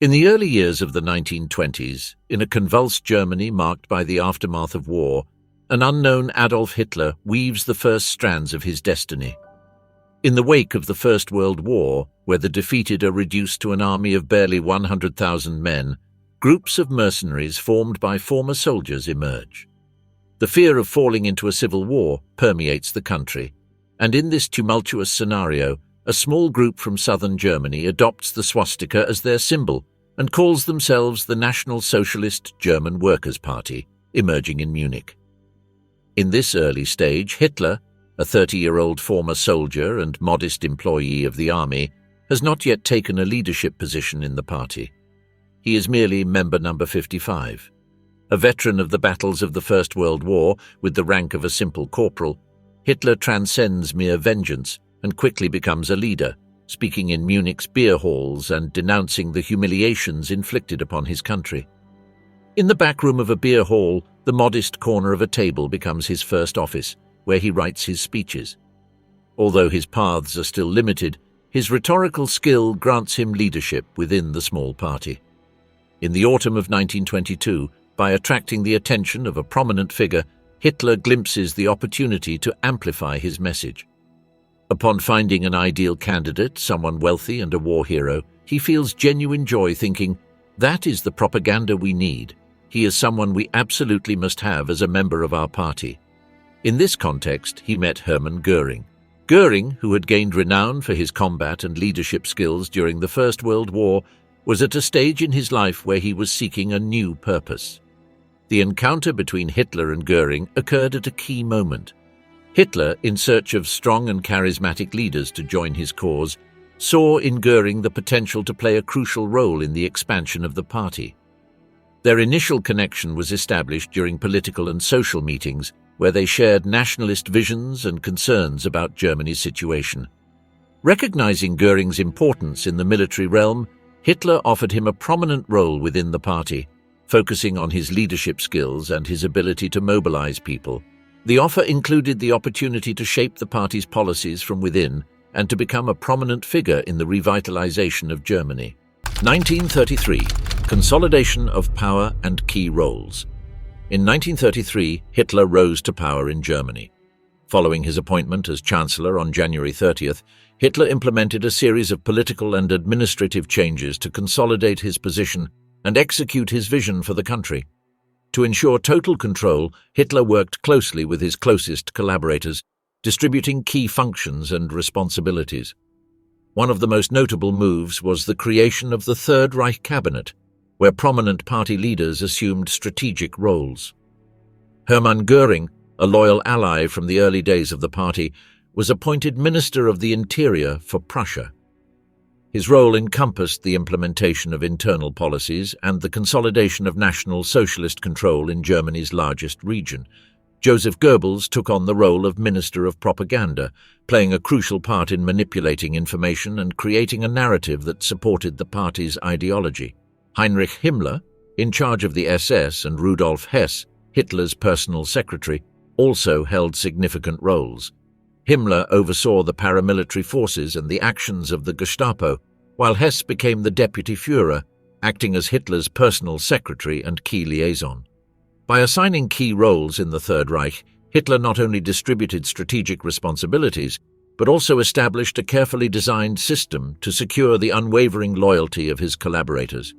In the early years of the 1920s, in a convulsed Germany marked by the aftermath of war, an unknown Adolf Hitler weaves the first strands of his destiny. In the wake of the First World War, where the defeated are reduced to an army of barely 100,000 men, groups of mercenaries formed by former soldiers emerge. The fear of falling into a civil war permeates the country, and in this tumultuous scenario, a small group from southern Germany adopts the swastika as their symbol and calls themselves the National Socialist German Workers' Party, emerging in Munich. In this early stage, Hitler, a 30-year-old former soldier and modest employee of the army, has not yet taken a leadership position in the party. He is merely member number 55. A veteran of the battles of the First World War, with the rank of a simple corporal, Hitler transcends mere vengeance and quickly becomes a leader, speaking in Munich's beer halls and denouncing the humiliations inflicted upon his country. In the back room of a beer hall, the modest corner of a table becomes his first office, where he writes his speeches. Although his paths are still limited, his rhetorical skill grants him leadership within the small party. In the autumn of 1922, by attracting the attention of a prominent figure, Hitler glimpses the opportunity to amplify his message. Upon finding an ideal candidate, someone wealthy and a war hero, he feels genuine joy thinking, "That is the propaganda we need. He is someone we absolutely must have as a member of our party." In this context, he met Hermann Göring. Göring, who had gained renown for his combat and leadership skills during the First World War, was at a stage in his life where he was seeking a new purpose. The encounter between Hitler and Göring occurred at a key moment. Hitler, in search of strong and charismatic leaders to join his cause, saw in Göring the potential to play a crucial role in the expansion of the party. Their initial connection was established during political and social meetings, where they shared nationalist visions and concerns about Germany's situation. Recognizing Göring's importance in the military realm, Hitler offered him a prominent role within the party, focusing on his leadership skills and his ability to mobilize people. The offer included the opportunity to shape the party's policies from within and to become a prominent figure in the revitalization of Germany. 1933. Consolidation of power and key roles. In 1933, Hitler rose to power in Germany. Following his appointment as Chancellor on January 30th, Hitler implemented a series of political and administrative changes to consolidate his position and execute his vision for the country. To ensure total control, Hitler worked closely with his closest collaborators, distributing key functions and responsibilities. One of the most notable moves was the creation of the Third Reich cabinet, where prominent party leaders assumed strategic roles. Hermann Göring, a loyal ally from the early days of the party, was appointed Minister of the Interior for Prussia. His role encompassed the implementation of internal policies and the consolidation of National Socialist control in Germany's largest region. Joseph Goebbels took on the role of Minister of Propaganda, playing a crucial part in manipulating information and creating a narrative that supported the party's ideology. Heinrich Himmler, in charge of the SS, and Rudolf Hess, Hitler's personal secretary, also held significant roles. Himmler oversaw the paramilitary forces and the actions of the Gestapo, while Hess became the deputy Führer, acting as Hitler's personal secretary and key liaison. By assigning key roles in the Third Reich, Hitler not only distributed strategic responsibilities, but also established a carefully designed system to secure the unwavering loyalty of his collaborators.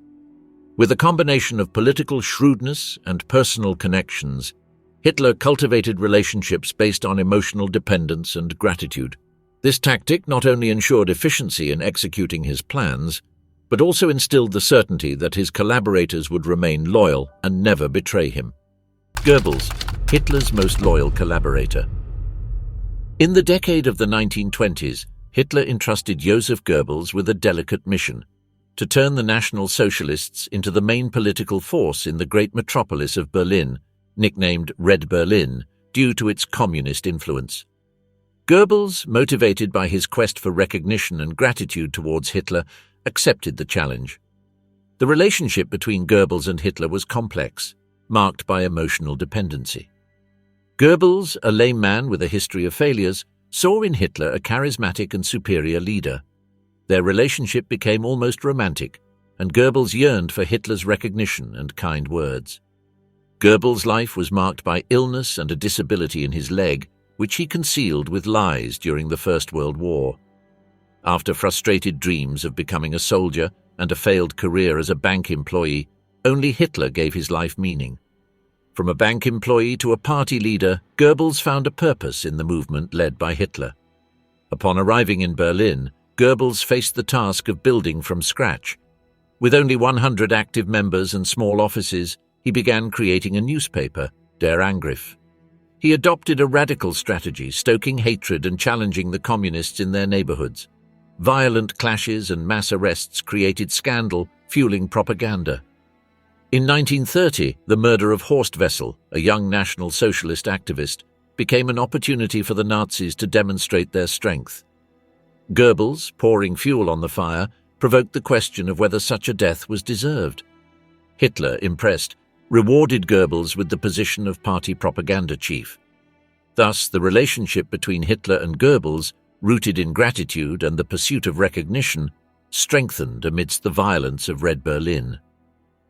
With a combination of political shrewdness and personal connections, Hitler cultivated relationships based on emotional dependence and gratitude. This tactic not only ensured efficiency in executing his plans, but also instilled the certainty that his collaborators would remain loyal and never betray him. Goebbels, Hitler's most loyal collaborator. In the decade of the 1920s, Hitler entrusted Joseph Goebbels with a delicate mission: to turn the National Socialists into the main political force in the great metropolis of Berlin, nicknamed Red Berlin, due to its communist influence. Goebbels, motivated by his quest for recognition and gratitude towards Hitler, accepted the challenge. The relationship between Goebbels and Hitler was complex, marked by emotional dependency. Goebbels, a lame man with a history of failures, saw in Hitler a charismatic and superior leader. Their relationship became almost romantic, and Goebbels yearned for Hitler's recognition and kind words. Goebbels' life was marked by illness and a disability in his leg, which he concealed with lies during the First World War. After frustrated dreams of becoming a soldier and a failed career as a bank employee, only Hitler gave his life meaning. From a bank employee to a party leader, Goebbels found a purpose in the movement led by Hitler. Upon arriving in Berlin, Goebbels faced the task of building from scratch. With only 100 active members and small offices, he began creating a newspaper, Der Angriff. He adopted a radical strategy, stoking hatred and challenging the communists in their neighborhoods. Violent clashes and mass arrests created scandal, fueling propaganda. In 1930, the murder of Horst Wessel, a young National Socialist activist, became an opportunity for the Nazis to demonstrate their strength. Goebbels, pouring fuel on the fire, provoked the question of whether such a death was deserved. Hitler, impressed, rewarded Goebbels with the position of party propaganda chief. Thus, the relationship between Hitler and Goebbels, rooted in gratitude and the pursuit of recognition, strengthened amidst the violence of Red Berlin.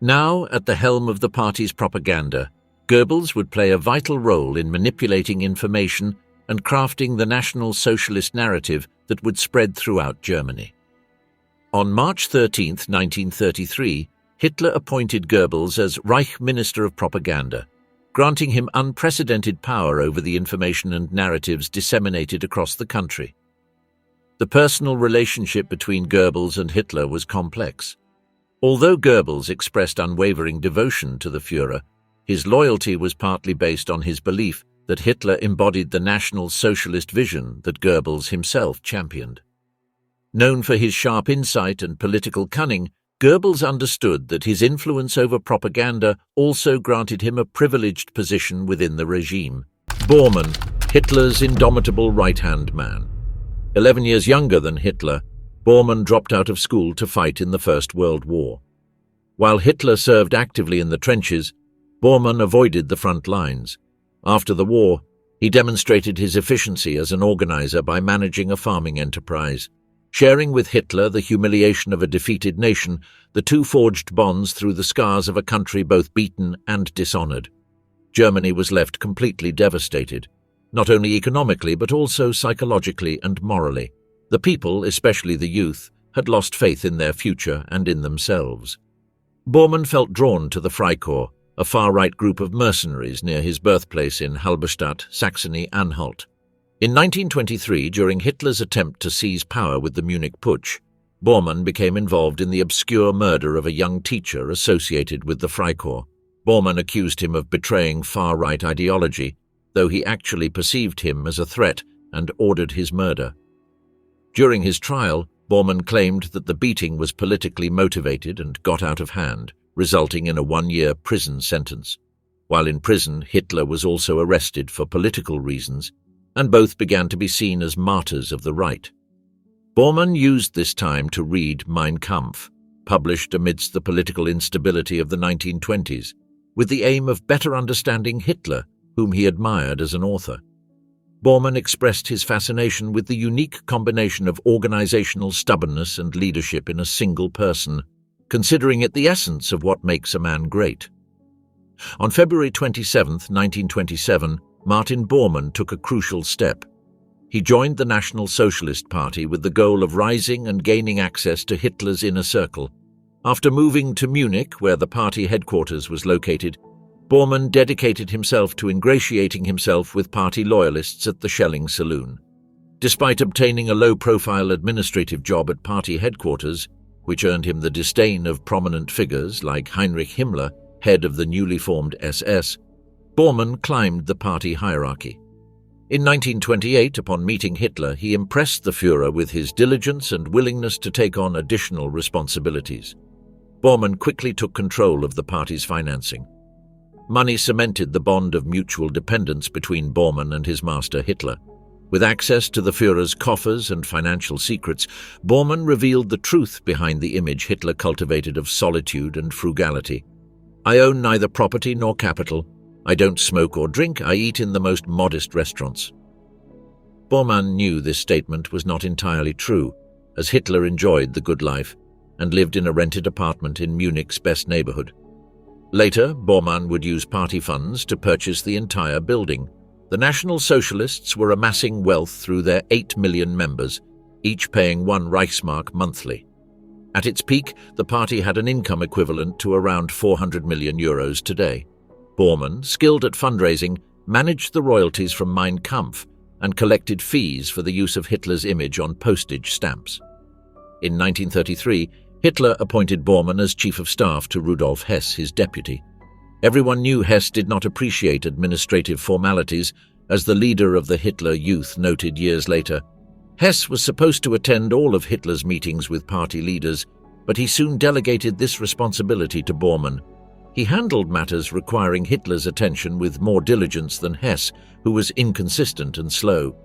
Now, at the helm of the party's propaganda, Goebbels would play a vital role in manipulating information and crafting the National Socialist narrative that would spread throughout Germany. On March 13, 1933, Hitler appointed Goebbels as Reich Minister of Propaganda, granting him unprecedented power over the information and narratives disseminated across the country. The personal relationship between Goebbels and Hitler was complex. Although Goebbels expressed unwavering devotion to the Führer, his loyalty was partly based on his belief that Hitler embodied the National Socialist vision that Goebbels himself championed. Known for his sharp insight and political cunning, Goebbels understood that his influence over propaganda also granted him a privileged position within the regime. Bormann, Hitler's indomitable right-hand man. 11 years younger than Hitler, Bormann dropped out of school to fight in the First World War. While Hitler served actively in the trenches, Bormann avoided the front lines. After the war, he demonstrated his efficiency as an organizer by managing a farming enterprise. Sharing with Hitler the humiliation of a defeated nation, the two forged bonds through the scars of a country both beaten and dishonored. Germany was left completely devastated, not only economically but also psychologically and morally. The people, especially the youth, had lost faith in their future and in themselves. Bormann felt drawn to the Freikorps, a far-right group of mercenaries near his birthplace in Halberstadt, Saxony-Anhalt. In 1923, during Hitler's attempt to seize power with the Munich Putsch, Bormann became involved in the obscure murder of a young teacher associated with the Freikorps. Bormann accused him of betraying far-right ideology, though he actually perceived him as a threat and ordered his murder. During his trial, Bormann claimed that the beating was politically motivated and got out of hand, resulting in a 1-year prison sentence. While in prison, Hitler was also arrested for political reasons, and both began to be seen as martyrs of the right. Bormann used this time to read Mein Kampf, published amidst the political instability of the 1920s, with the aim of better understanding Hitler, whom he admired as an author. Bormann expressed his fascination with the unique combination of organizational stubbornness and leadership in a single person, considering it the essence of what makes a man great. On February 27, 1927, Martin Bormann took a crucial step. He joined the National Socialist Party with the goal of rising and gaining access to Hitler's inner circle. After moving to Munich, where the party headquarters was located, Bormann dedicated himself to ingratiating himself with party loyalists at the Schelling Saloon. Despite obtaining a low-profile administrative job at party headquarters, which earned him the disdain of prominent figures like Heinrich Himmler, head of the newly formed SS, Bormann climbed the party hierarchy. In 1928, upon meeting Hitler, he impressed the Führer with his diligence and willingness to take on additional responsibilities. Bormann quickly took control of the party's financing. Money cemented the bond of mutual dependence between Bormann and his master Hitler. With access to the Führer's coffers and financial secrets, Bormann revealed the truth behind the image Hitler cultivated of solitude and frugality. "I own neither property nor capital. I don't smoke or drink. I eat in the most modest restaurants." Bormann knew this statement was not entirely true, as Hitler enjoyed the good life. and lived in a rented apartment in Munich's best neighborhood. Later, Bormann would use party funds to purchase the entire building. The National Socialists were amassing wealth through their 8 million members, each paying 1 Reichsmark monthly. At its peak, the party had an income equivalent to around 400 million euros today. Bormann, skilled at fundraising, managed the royalties from Mein Kampf and collected fees for the use of Hitler's image on postage stamps. In 1933, Hitler appointed Bormann as chief of staff to Rudolf Hess, his deputy. Everyone knew Hess did not appreciate administrative formalities, as the leader of the Hitler Youth noted years later. Hess was supposed to attend all of Hitler's meetings with party leaders, but he soon delegated this responsibility to Bormann. He handled matters requiring Hitler's attention with more diligence than Hess, who was inconsistent and slow.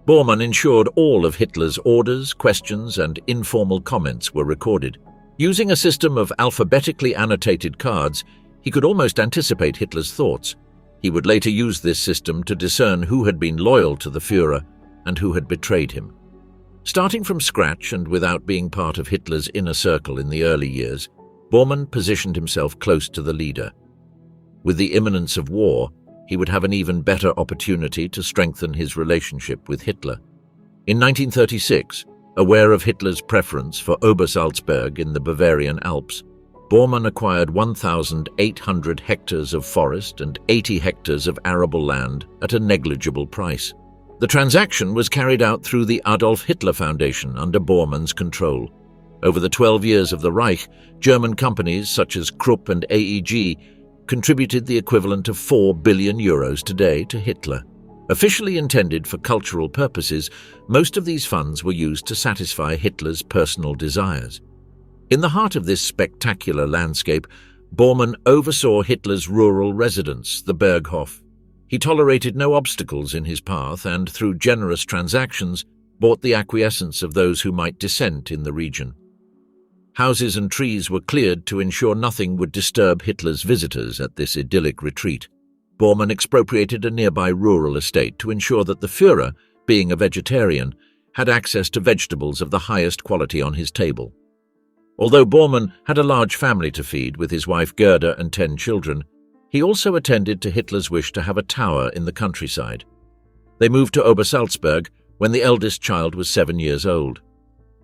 Bormann ensured all of Hitler's orders, questions, and informal comments were recorded. Using a system of alphabetically annotated cards, he could almost anticipate Hitler's thoughts. He would later use this system to discern who had been loyal to the Führer and who had betrayed him. Starting from scratch and without being part of Hitler's inner circle in the early years, Bormann positioned himself close to the leader. With the imminence of war, he would have an even better opportunity to strengthen his relationship with Hitler. In 1936, aware of Hitler's preference for Obersalzberg in the Bavarian Alps, Bormann acquired 1,800 hectares of forest and 80 hectares of arable land at a negligible price. The transaction was carried out through the Adolf Hitler Foundation under Bormann's control. Over the 12 years of the Reich, German companies such as Krupp and AEG contributed the equivalent of 4 billion euros today to Hitler. Officially intended for cultural purposes, most of these funds were used to satisfy Hitler's personal desires. In the heart of this spectacular landscape, Bormann oversaw Hitler's rural residence, the Berghof. He tolerated no obstacles in his path and, through generous transactions, bought the acquiescence of those who might dissent in the region. Houses and trees were cleared to ensure nothing would disturb Hitler's visitors at this idyllic retreat. Bormann expropriated a nearby rural estate to ensure that the Führer, being a vegetarian, had access to vegetables of the highest quality on his table. Although Bormann had a large family to feed with his wife Gerda and 10 children, he also attended to Hitler's wish to have a tower in the countryside. They moved to Obersalzberg when the eldest child was 7 years old.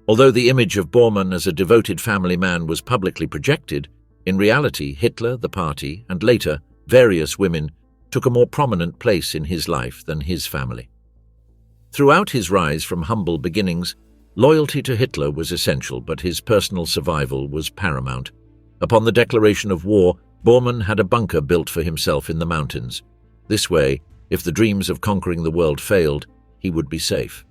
Although the image of Bormann as a devoted family man was publicly projected, in reality Hitler, the party, and later various women took a more prominent place in his life than his family. Throughout his rise from humble beginnings, loyalty to Hitler was essential, but his personal survival was paramount. Upon the declaration of war, Bormann had a bunker built for himself in the mountains. This way, if the dreams of conquering the world failed, he would be safe.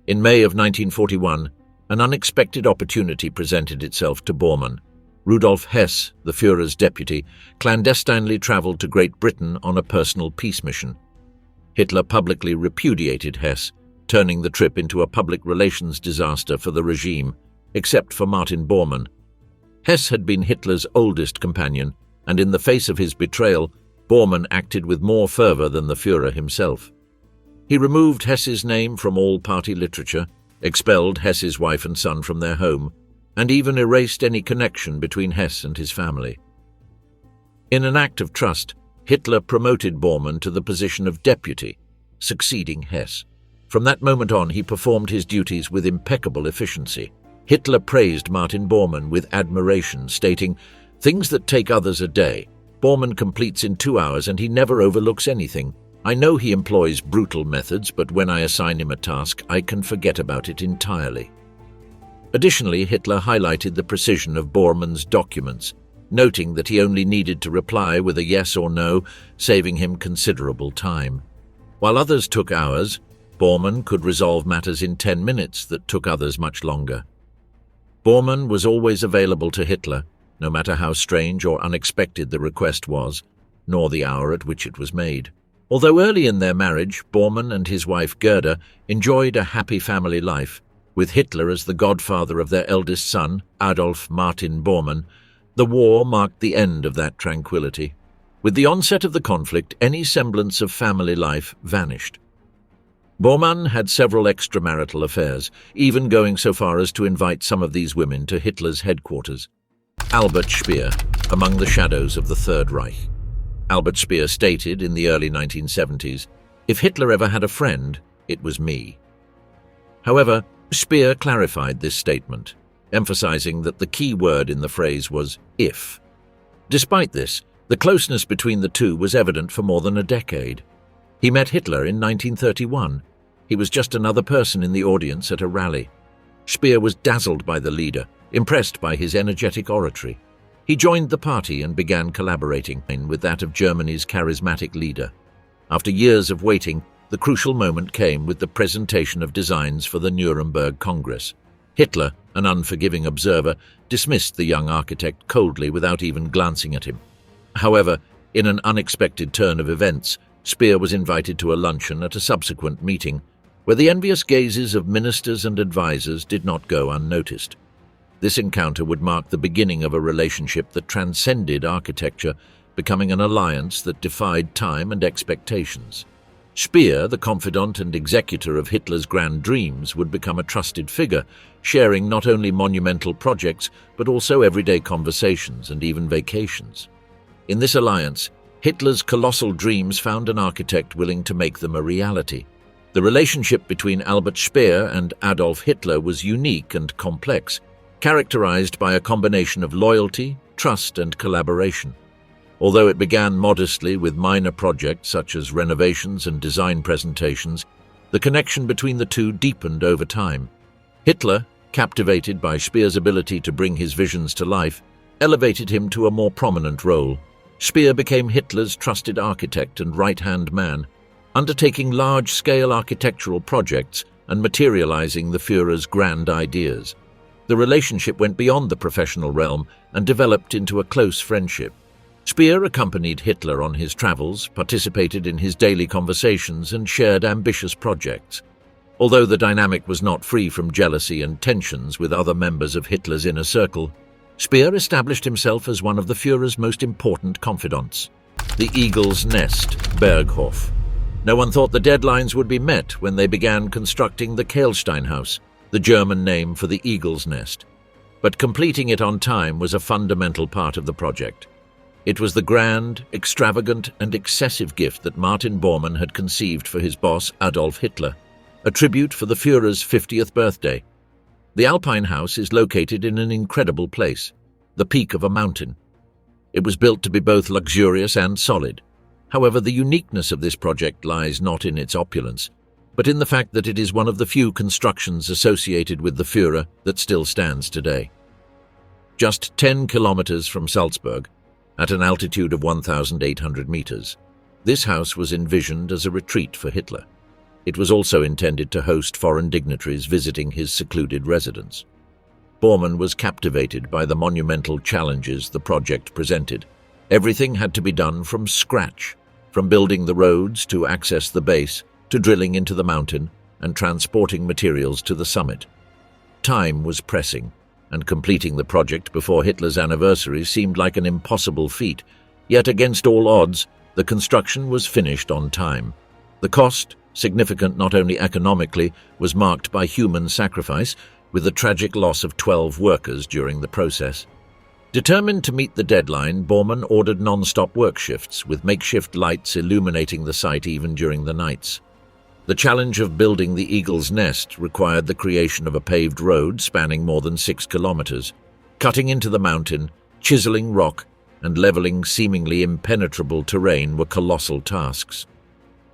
In May of 1941, an unexpected opportunity presented itself to Bormann. Rudolf Hess, the Führer's deputy, clandestinely traveled to Great Britain on a personal peace mission. Hitler publicly repudiated Hess, turning the trip into a public relations disaster for the regime, except for Martin Bormann. Hess had been Hitler's oldest companion, and in the face of his betrayal, Bormann acted with more fervor than the Führer himself. He removed Hess's name from all party literature, expelled Hess's wife and son from their home, and even erased any connection between Hess and his family. In an act of trust, Hitler promoted Bormann to the position of deputy, succeeding Hess. From that moment on, he performed his duties with impeccable efficiency. Hitler praised Martin Bormann with admiration, stating, "Things that take others a day, Bormann completes in 2 hours and he never overlooks anything. I know he employs brutal methods, but when I assign him a task, I can forget about it entirely." Additionally, Hitler highlighted the precision of Bormann's documents, noting that he only needed to reply with a yes or no, saving him considerable time. While others took hours, Bormann could resolve matters in 10 minutes that took others much longer. Bormann was always available to Hitler, no matter how strange or unexpected the request was, nor the hour at which it was made. Although early in their marriage, Bormann and his wife Gerda enjoyed a happy family life, with Hitler as the godfather of their eldest son, Adolf Martin Bormann. The war marked the end of that tranquility. With the onset of the conflict, any semblance of family life vanished. Bormann had several extramarital affairs, even going so far as to invite some of these women to Hitler's headquarters. Albert Speer, among the shadows of the Third Reich. Albert Speer stated in the early 1970s, "If Hitler ever had a friend, it was me." However, Speer clarified this statement, emphasizing that the key word in the phrase was if. Despite this, the closeness between the two was evident for more than a decade. He met Hitler in 1931. He was just another person in the audience at a rally. Speer was dazzled by the leader, impressed by his energetic oratory. He joined the party and began collaborating with that of Germany's charismatic leader. After years of waiting, the crucial moment came with the presentation of designs for the Nuremberg Congress. Hitler, an unforgiving observer, dismissed the young architect coldly without even glancing at him. However, in an unexpected turn of events, Speer was invited to a luncheon at a subsequent meeting, where the envious gazes of ministers and advisors did not go unnoticed. This encounter would mark the beginning of a relationship that transcended architecture, becoming an alliance that defied time and expectations. Speer, the confidant and executor of Hitler's grand dreams, would become a trusted figure, sharing not only monumental projects but also everyday conversations and even vacations. In this alliance, Hitler's colossal dreams found an architect willing to make them a reality. The relationship between Albert Speer and Adolf Hitler was unique and complex, characterized by a combination of loyalty, trust, and collaboration. Although it began modestly with minor projects such as renovations and design presentations, the connection between the two deepened over time. Hitler, captivated by Speer's ability to bring his visions to life, elevated him to a more prominent role. Speer became Hitler's trusted architect and right-hand man, undertaking large-scale architectural projects and materializing the Führer's grand ideas. The relationship went beyond the professional realm and developed into a close friendship. Speer accompanied Hitler on his travels, participated in his daily conversations, and shared ambitious projects. Although the dynamic was not free from jealousy and tensions with other members of Hitler's inner circle, Speer established himself as one of the Führer's most important confidants. The Eagle's Nest, Berghof. No one thought the deadlines would be met when they began constructing the Kehlsteinhaus, the German name for the Eagle's Nest. But completing it on time was a fundamental part of the project. It was the grand, extravagant, and excessive gift that Martin Bormann had conceived for his boss Adolf Hitler, a tribute for the Führer's 50th birthday. The Alpine House is located in an incredible place, the peak of a mountain. It was built to be both luxurious and solid. However, the uniqueness of this project lies not in its opulence, but in the fact that it is one of the few constructions associated with the Führer that still stands today. Just 10 kilometers from Salzburg, at an altitude of 1,800 meters, this house was envisioned as a retreat for Hitler. It was also intended to host foreign dignitaries visiting his secluded residence. Bormann was captivated by the monumental challenges the project presented. Everything had to be done from scratch, from building the roads to access the base, to drilling into the mountain and transporting materials to the summit. Time was pressing, and completing the project before Hitler's anniversary seemed like an impossible feat, yet against all odds, the construction was finished on time. The cost, significant not only economically, was marked by human sacrifice, with the tragic loss of 12 workers during the process. Determined to meet the deadline, Bormann ordered non-stop work shifts, with makeshift lights illuminating the site even during the nights. The challenge of building the Eagle's Nest required the creation of a paved road spanning more than 6 kilometers. Cutting into the mountain, chiseling rock, and leveling seemingly impenetrable terrain were colossal tasks.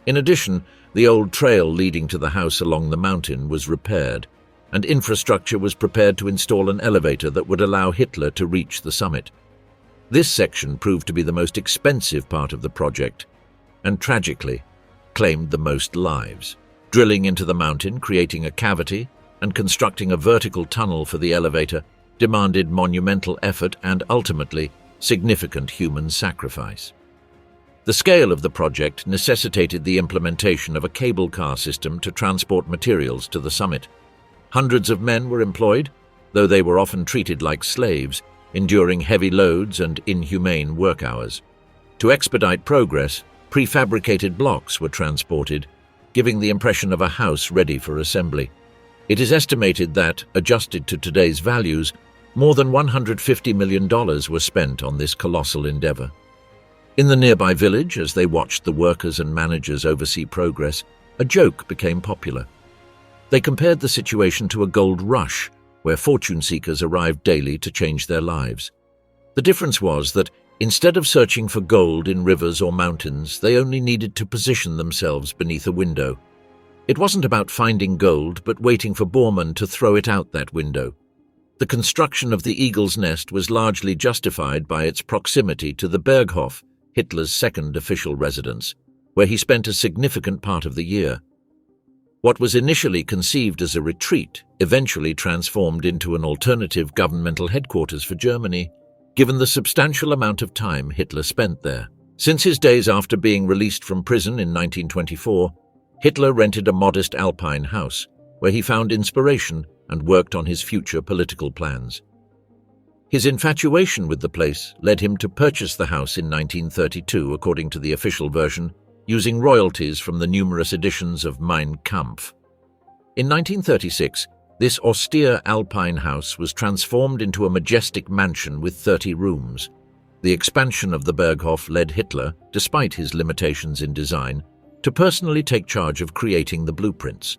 In addition, the old trail leading to the house along the mountain was repaired, and infrastructure was prepared to install an elevator that would allow Hitler to reach the summit. This section proved to be the most expensive part of the project, and tragically, claimed the most lives. Drilling into the mountain, creating a cavity, and constructing a vertical tunnel for the elevator demanded monumental effort and, ultimately, significant human sacrifice. The scale of the project necessitated the implementation of a cable car system to transport materials to the summit. Hundreds of men were employed, though they were often treated like slaves, enduring heavy loads and inhumane work hours. To expedite progress, prefabricated blocks were transported, giving the impression of a house ready for assembly. It is estimated that, adjusted to today's values, more than $150 million were spent on this colossal endeavor. In the nearby village, as they watched the workers and managers oversee progress, a joke became popular. They compared the situation to a gold rush, where fortune seekers arrived daily to change their lives. The difference was that, instead of searching for gold in rivers or mountains, they only needed to position themselves beneath a window. It wasn't about finding gold, but waiting for Bormann to throw it out that window. The construction of the Eagle's Nest was largely justified by its proximity to the Berghof, Hitler's second official residence, where he spent a significant part of the year. What was initially conceived as a retreat eventually transformed into an alternative governmental headquarters for Germany, given the substantial amount of time Hitler spent there. Since his days after being released from prison in 1924, Hitler rented a modest Alpine house, where he found inspiration and worked on his future political plans. His infatuation with the place led him to purchase the house in 1932, according to the official version, using royalties from the numerous editions of Mein Kampf. In 1936, this austere Alpine house was transformed into a majestic mansion with 30 rooms. The expansion of the Berghof led Hitler, despite his limitations in design, to personally take charge of creating the blueprints.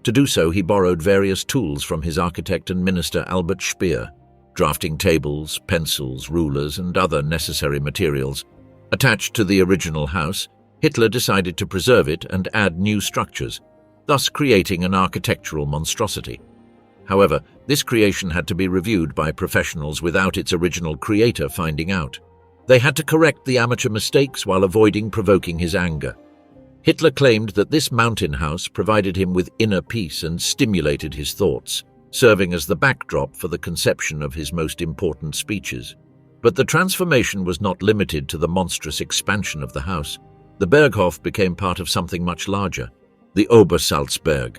To do so, he borrowed various tools from his architect and minister Albert Speer, drafting tables, pencils, rulers, and other necessary materials. Attached to the original house, Hitler decided to preserve it and add new structures, thus creating an architectural monstrosity. However, this creation had to be reviewed by professionals without its original creator finding out. They had to correct the amateur mistakes while avoiding provoking his anger. Hitler claimed that this mountain house provided him with inner peace and stimulated his thoughts, serving as the backdrop for the conception of his most important speeches. But the transformation was not limited to the monstrous expansion of the house. The Berghof became part of something much larger, the Obersalzberg.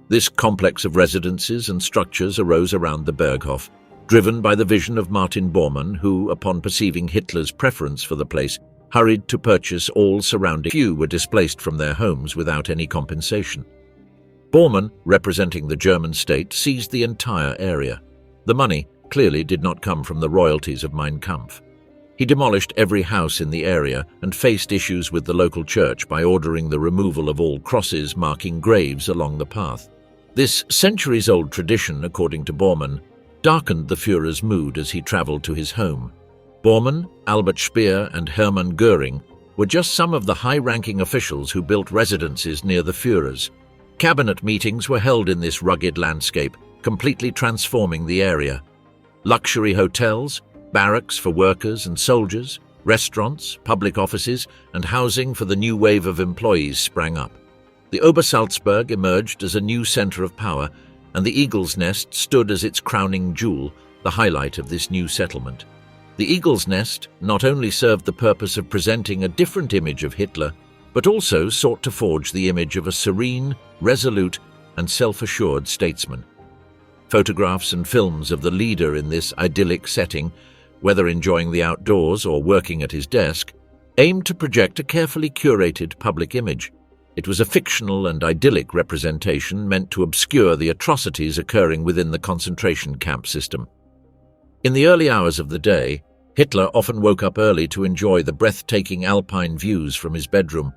This complex of residences and structures arose around the Berghof, driven by the vision of Martin Bormann, who, upon perceiving Hitler's preference for the place, hurried to purchase all surrounding. Few were displaced from their homes without any compensation. Bormann, representing the German state, seized the entire area. The money clearly did not come from the royalties of Mein Kampf. He demolished every house in the area and faced issues with the local church by ordering the removal of all crosses marking graves along the path. This centuries-old tradition, according to Bormann, darkened the Führer's mood as he traveled to his home. Bormann, Albert Speer, and Hermann Göring were just some of the high-ranking officials who built residences near the Führer's. Cabinet meetings were held in this rugged landscape, completely transforming the area. Luxury hotels, barracks for workers and soldiers, restaurants, public offices, and housing for the new wave of employees sprang up. The Obersalzberg emerged as a new center of power, and the Eagle's Nest stood as its crowning jewel, the highlight of this new settlement. The Eagle's Nest not only served the purpose of presenting a different image of Hitler, but also sought to forge the image of a serene, resolute, and self-assured statesman. Photographs and films of the leader in this idyllic setting, whether enjoying the outdoors or working at his desk, aimed to project a carefully curated public image. It was a fictional and idyllic representation meant to obscure the atrocities occurring within the concentration camp system. In the early hours of the day, Hitler often woke up early to enjoy the breathtaking alpine views from his bedroom.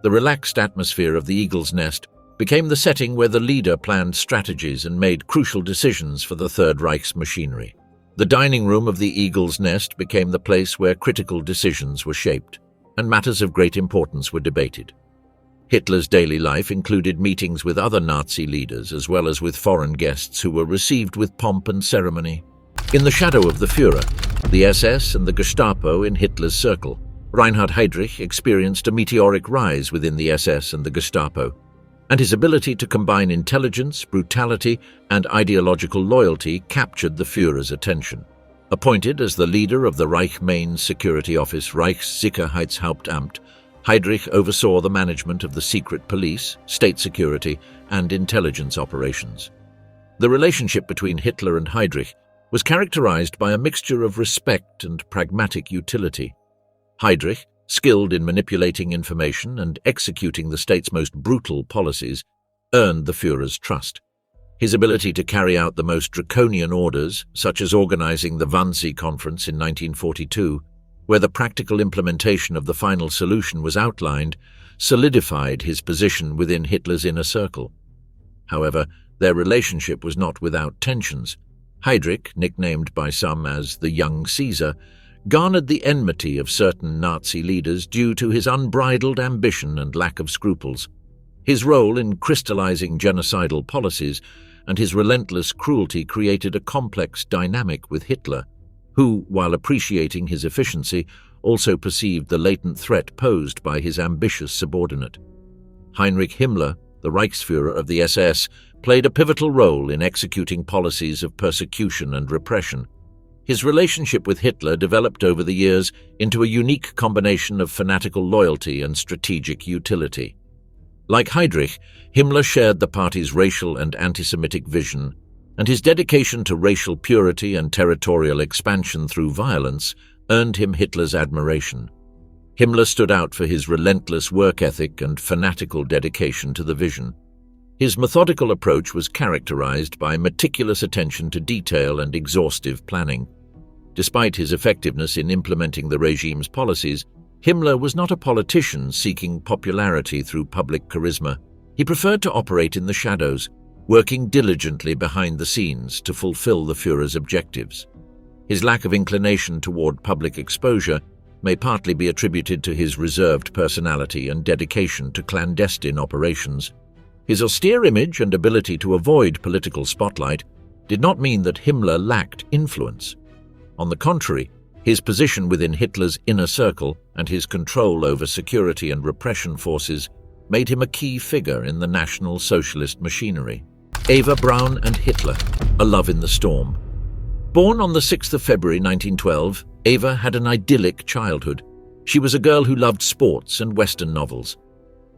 The relaxed atmosphere of the Eagle's Nest became the setting where the leader planned strategies and made crucial decisions for the Third Reich's machinery. The dining room of the Eagle's Nest became the place where critical decisions were shaped, and matters of great importance were debated. Hitler's daily life included meetings with other Nazi leaders as well as with foreign guests who were received with pomp and ceremony. In the shadow of the Führer, the SS and the Gestapo in Hitler's circle, Reinhard Heydrich experienced a meteoric rise within the SS and the Gestapo, and his ability to combine intelligence, brutality, and ideological loyalty captured the Führer's attention. Appointed as the leader of the Reich Main Security Office Reichssicherheitshauptamt, Heydrich oversaw the management of the secret police, state security, and intelligence operations. The relationship between Hitler and Heydrich was characterized by a mixture of respect and pragmatic utility. Heydrich, skilled in manipulating information and executing the state's most brutal policies, earned the Führer's trust. His ability to carry out the most draconian orders, such as organizing the Wannsee Conference in 1942, where the practical implementation of the final solution was outlined, solidified his position within Hitler's inner circle. However, their relationship was not without tensions. Heinrich, nicknamed by some as the Young Caesar, garnered the enmity of certain Nazi leaders due to his unbridled ambition and lack of scruples. His role in crystallizing genocidal policies and his relentless cruelty created a complex dynamic with Hitler, who, while appreciating his efficiency, also perceived the latent threat posed by his ambitious subordinate. Heinrich Himmler, the Reichsführer of the SS, played a pivotal role in executing policies of persecution and repression. His relationship with Hitler developed over the years into a unique combination of fanatical loyalty and strategic utility. Like Heinrich, Himmler shared the party's racial and anti-Semitic vision, and his dedication to racial purity and territorial expansion through violence earned him Hitler's admiration. Himmler stood out for his relentless work ethic and fanatical dedication to the vision. His methodical approach was characterized by meticulous attention to detail and exhaustive planning. Despite his effectiveness in implementing the regime's policies, Himmler was not a politician seeking popularity through public charisma. He preferred to operate in the shadows, working diligently behind the scenes to fulfill the Führer's objectives. His lack of inclination toward public exposure may partly be attributed to his reserved personality and dedication to clandestine operations. His austere image and ability to avoid political spotlight did not mean that Himmler lacked influence. On the contrary, his position within Hitler's inner circle and his control over security and repression forces made him a key figure in the National Socialist machinery. Eva Braun and Hitler, a love in the storm. Born on the 6th of February 1912, Eva had an idyllic childhood. She was a girl who loved sports and Western novels.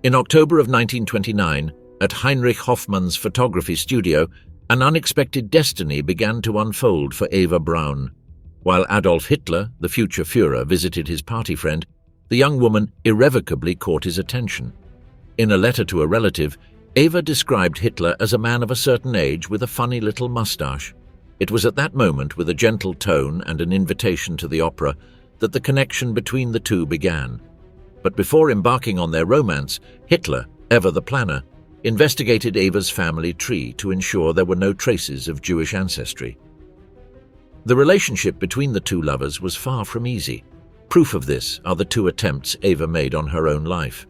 In October of 1929, at Heinrich Hoffmann's photography studio, an unexpected destiny began to unfold for Eva Braun. While Adolf Hitler, the future Führer, visited his party friend, the young woman irrevocably caught his attention. In a letter to a relative, Eva described Hitler as a man of a certain age with a funny little mustache. It was at that moment, with a gentle tone and an invitation to the opera, that the connection between the two began. But before embarking on their romance, Hitler, ever the planner, investigated Eva's family tree to ensure there were no traces of Jewish ancestry. The relationship between the two lovers was far from easy. Proof of this are the two attempts Eva made on her own life.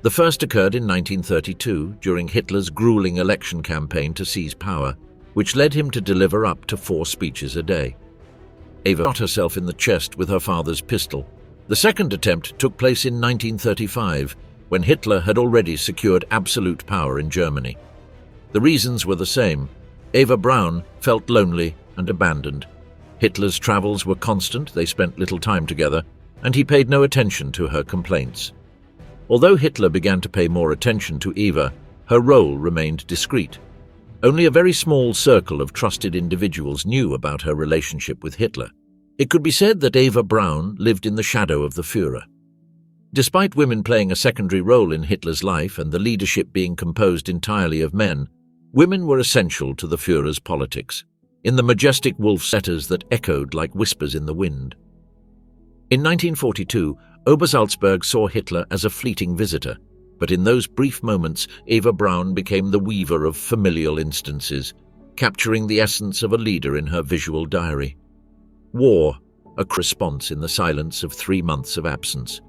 The first occurred in 1932 during Hitler's grueling election campaign to seize power, which led him to deliver up to 4 speeches a day. Eva shot herself in the chest with her father's pistol. The second attempt took place in 1935, when Hitler had already secured absolute power in Germany. The reasons were the same. Eva Braun felt lonely and abandoned. Hitler's travels were constant, they spent little time together, and he paid no attention to her complaints. Although Hitler began to pay more attention to Eva, her role remained discreet. Only a very small circle of trusted individuals knew about her relationship with Hitler. It could be said that Eva Braun lived in the shadow of the Führer. Despite women playing a secondary role in Hitler's life and the leadership being composed entirely of men, women were essential to the Führer's politics, in the majestic wolf letters that echoed like whispers in the wind. In 1942, Obersalzberg saw Hitler as a fleeting visitor, but in those brief moments, Eva Braun became the weaver of familial instances, capturing the essence of a leader in her visual diary. War, a response in the silence of 3 months of absence.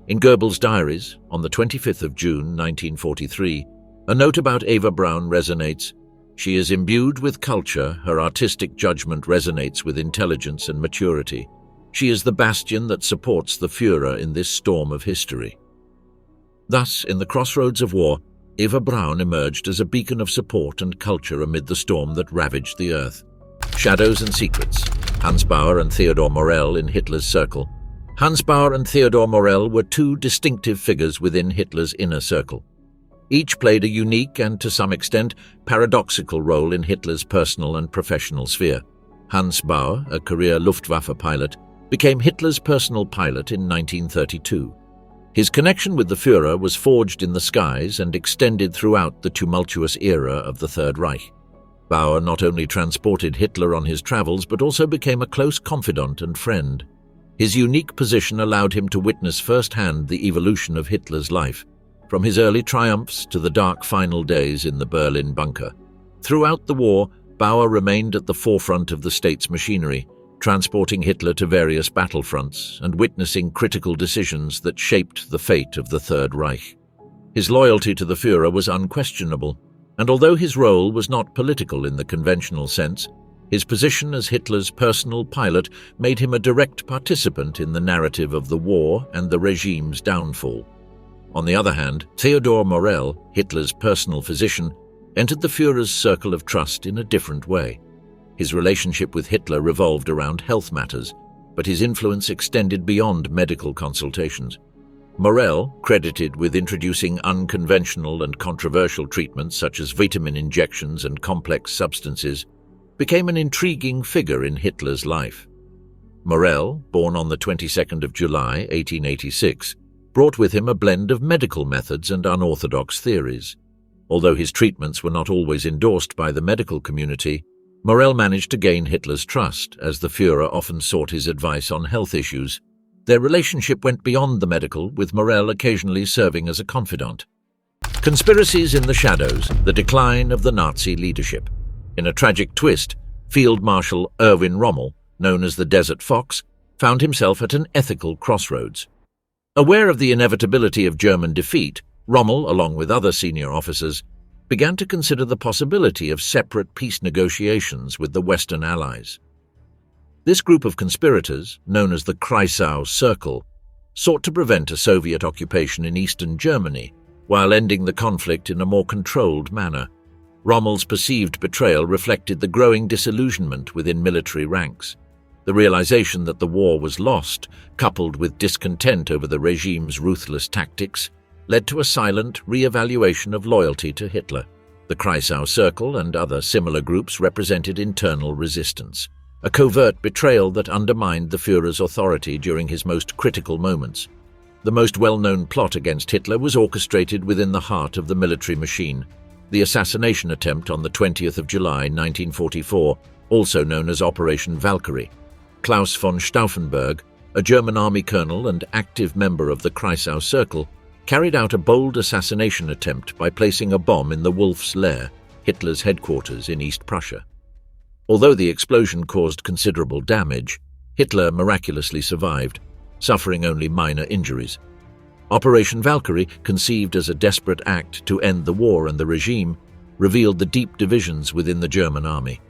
In Goebbels' diaries, on the 25th of June 1943, a note about Eva Braun resonates. She is imbued with culture, her artistic judgment resonates with intelligence and maturity. She is the bastion that supports the Führer in this storm of history. Thus, in the crossroads of war, Eva Braun emerged as a beacon of support and culture amid the storm that ravaged the earth. Shadows and secrets. Hans Bauer and Theodor Morell in Hitler's circle. Hans Bauer and Theodor Morell were 2 distinctive figures within Hitler's inner circle. Each played a unique and, to some extent, paradoxical role in Hitler's personal and professional sphere. Hans Bauer, a career Luftwaffe pilot, became Hitler's personal pilot in 1932. His connection with the Führer was forged in the skies and extended throughout the tumultuous era of the Third Reich. Bauer not only transported Hitler on his travels but also became a close confidant and friend. His unique position allowed him to witness firsthand the evolution of Hitler's life, from his early triumphs to the dark final days in the Berlin bunker. Throughout the war, Bauer remained at the forefront of the state's machinery, transporting Hitler to various battlefronts and witnessing critical decisions that shaped the fate of the Third Reich. His loyalty to the Führer was unquestionable, and although his role was not political in the conventional sense, his position as Hitler's personal pilot made him a direct participant in the narrative of the war and the regime's downfall. On the other hand, Theodor Morell, Hitler's personal physician, entered the Führer's circle of trust in a different way. His relationship with Hitler revolved around health matters, but his influence extended beyond medical consultations. Morell, credited with introducing unconventional and controversial treatments such as vitamin injections and complex substances, became an intriguing figure in Hitler's life. Morell, born on the 22nd of July, 1886, brought with him a blend of medical methods and unorthodox theories. Although his treatments were not always endorsed by the medical community, Morell managed to gain Hitler's trust, as the Führer often sought his advice on health issues. Their relationship went beyond the medical, with Morell occasionally serving as a confidant. Conspiracies in the shadows, the decline of the Nazi leadership. In a tragic twist, Field Marshal Erwin Rommel, known as the Desert Fox, found himself at an ethical crossroads. Aware of the inevitability of German defeat, Rommel, along with other senior officers, began to consider the possibility of separate peace negotiations with the Western Allies. This group of conspirators, known as the Kreisau Circle, sought to prevent a Soviet occupation in eastern Germany while ending the conflict in a more controlled manner. Rommel's perceived betrayal reflected the growing disillusionment within military ranks. The realization that the war was lost, coupled with discontent over the regime's ruthless tactics, led to a silent re-evaluation of loyalty to Hitler. The Kreisau Circle and other similar groups represented internal resistance, a covert betrayal that undermined the Führer's authority during his most critical moments. The most well-known plot against Hitler was orchestrated within the heart of the military machine, the assassination attempt on the 20th of July 1944, also known as Operation Valkyrie. Klaus von Stauffenberg, a German army colonel and active member of the Kreisau Circle, carried out a bold assassination attempt by placing a bomb in the Wolf's Lair, Hitler's headquarters in East Prussia. Although the explosion caused considerable damage, Hitler miraculously survived, suffering only minor injuries. Operation Valkyrie, conceived as a desperate act to end the war and the regime, revealed the deep divisions within the German army.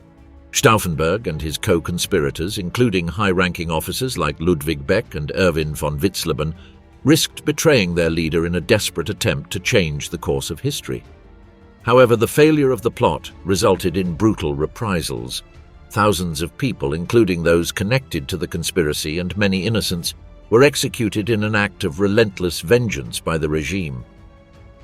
Stauffenberg and his co-conspirators, including high-ranking officers like Ludwig Beck and Erwin von Witzleben, risked betraying their leader in a desperate attempt to change the course of history. However, the failure of the plot resulted in brutal reprisals. Thousands of people, including those connected to the conspiracy and many innocents, were executed in an act of relentless vengeance by the regime.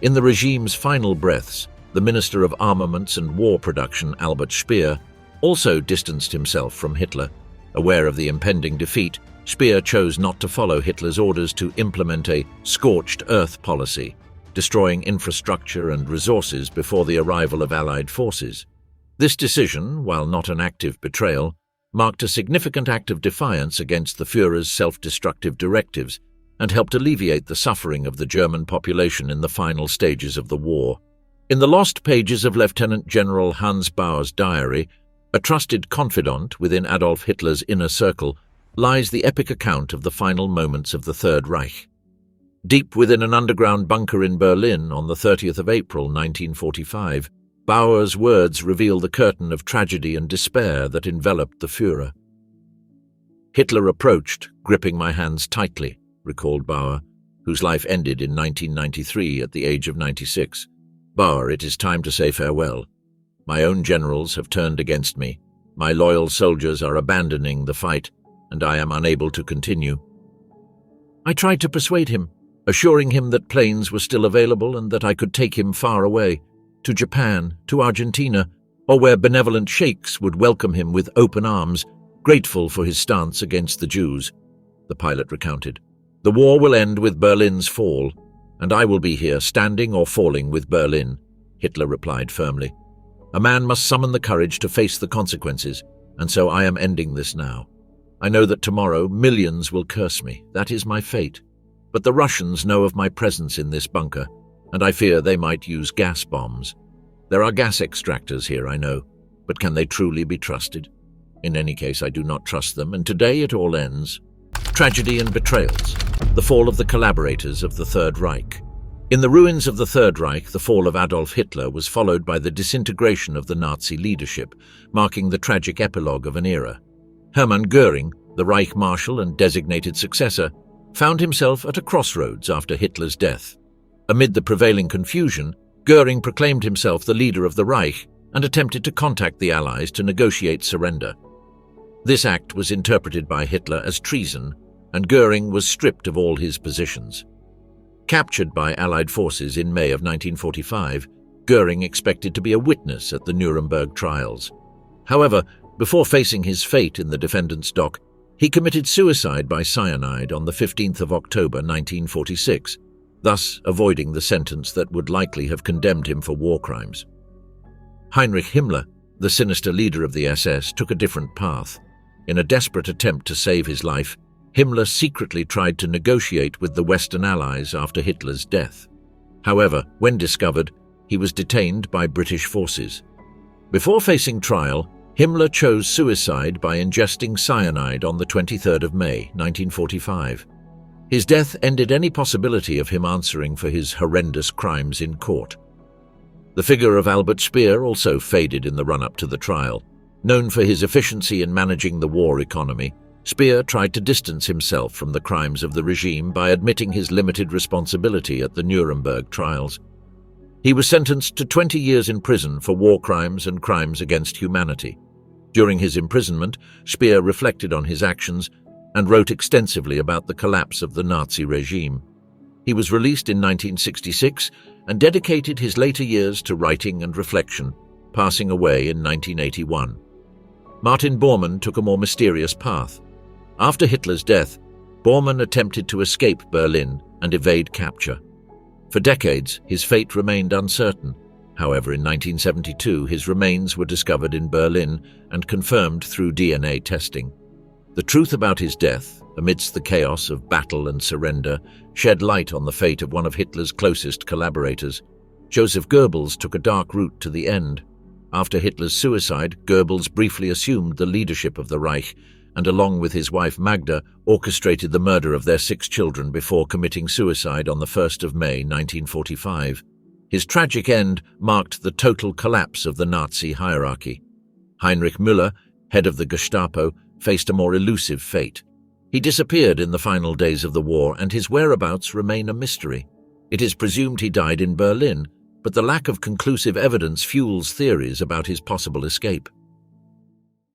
In the regime's final breaths, the Minister of Armaments and War Production, Albert Speer, also distanced himself from Hitler. Aware of the impending defeat, Speer chose not to follow Hitler's orders to implement a scorched earth policy, destroying infrastructure and resources before the arrival of Allied forces. This decision, while not an active betrayal, marked a significant act of defiance against the Führer's self-destructive directives and helped alleviate the suffering of the German population in the final stages of the war. In the lost pages of Lieutenant General Hans Bauer's diary, a trusted confidant within Adolf Hitler's inner circle, lies the epic account of the final moments of the Third Reich. Deep within an underground bunker in Berlin on the 30th of April 1945, Bauer's words reveal the curtain of tragedy and despair that enveloped the Führer. "Hitler approached, gripping my hands tightly," recalled Bauer, whose life ended in 1993 at the age of 96. "Bauer, it is time to say farewell. My own generals have turned against me. My loyal soldiers are abandoning the fight, and I am unable to continue." I tried to persuade him, assuring him that planes were still available and that I could take him far away, to Japan, to Argentina, or where benevolent sheikhs would welcome him with open arms, grateful for his stance against the Jews, the pilot recounted. The war will end with Berlin's fall, and I will be here standing or falling with Berlin, Hitler replied firmly. A man must summon the courage to face the consequences, and so I am ending this now. I know that tomorrow millions will curse me. That is my fate. But the Russians know of my presence in this bunker, and I fear they might use gas bombs. There are gas extractors here, I know, but can they truly be trusted? In any case, I do not trust them, and today it all ends. Tragedy and betrayals. The fall of the collaborators of the Third Reich. In the ruins of the Third Reich, the fall of Adolf Hitler was followed by the disintegration of the Nazi leadership, marking the tragic epilogue of an era. Hermann Göring, the Reich Marshal and designated successor, found himself at a crossroads after Hitler's death. Amid the prevailing confusion, Göring proclaimed himself the leader of the Reich and attempted to contact the Allies to negotiate surrender. This act was interpreted by Hitler as treason, and Göring was stripped of all his positions. Captured by Allied forces in May of 1945, Göring expected to be a witness at the Nuremberg trials. However, before facing his fate in the defendant's dock, he committed suicide by cyanide on the 15th of October 1946, thus avoiding the sentence that would likely have condemned him for war crimes. Heinrich Himmler, the sinister leader of the SS, took a different path. In a desperate attempt to save his life, Himmler secretly tried to negotiate with the Western Allies after Hitler's death. However, when discovered, he was detained by British forces. Before facing trial, Himmler chose suicide by ingesting cyanide on the 23rd of May, 1945. His death ended any possibility of him answering for his horrendous crimes in court. The figure of Albert Speer also faded in the run-up to the trial. Known for his efficiency in managing the war economy, Speer tried to distance himself from the crimes of the regime by admitting his limited responsibility at the Nuremberg trials. He was sentenced to 20 years in prison for war crimes and crimes against humanity. During his imprisonment, Speer reflected on his actions and wrote extensively about the collapse of the Nazi regime. He was released in 1966 and dedicated his later years to writing and reflection, passing away in 1981. Martin Bormann took a more mysterious path. After Hitler's death, Bormann attempted to escape Berlin and evade capture. For decades, his fate remained uncertain. However, in 1972, his remains were discovered in Berlin and confirmed through DNA testing. The truth about his death, amidst the chaos of battle and surrender, shed light on the fate of one of Hitler's closest collaborators. Joseph Goebbels took a dark route to the end. After Hitler's suicide, Goebbels briefly assumed the leadership of the Reich and, along with his wife Magda, orchestrated the murder of their 6 children before committing suicide on the 1st of May 1945. His tragic end marked the total collapse of the Nazi hierarchy. Heinrich Himmler, head of the Gestapo, faced a more elusive fate. He disappeared in the final days of the war, and his whereabouts remain a mystery. It is presumed he died in Berlin, but the lack of conclusive evidence fuels theories about his possible escape.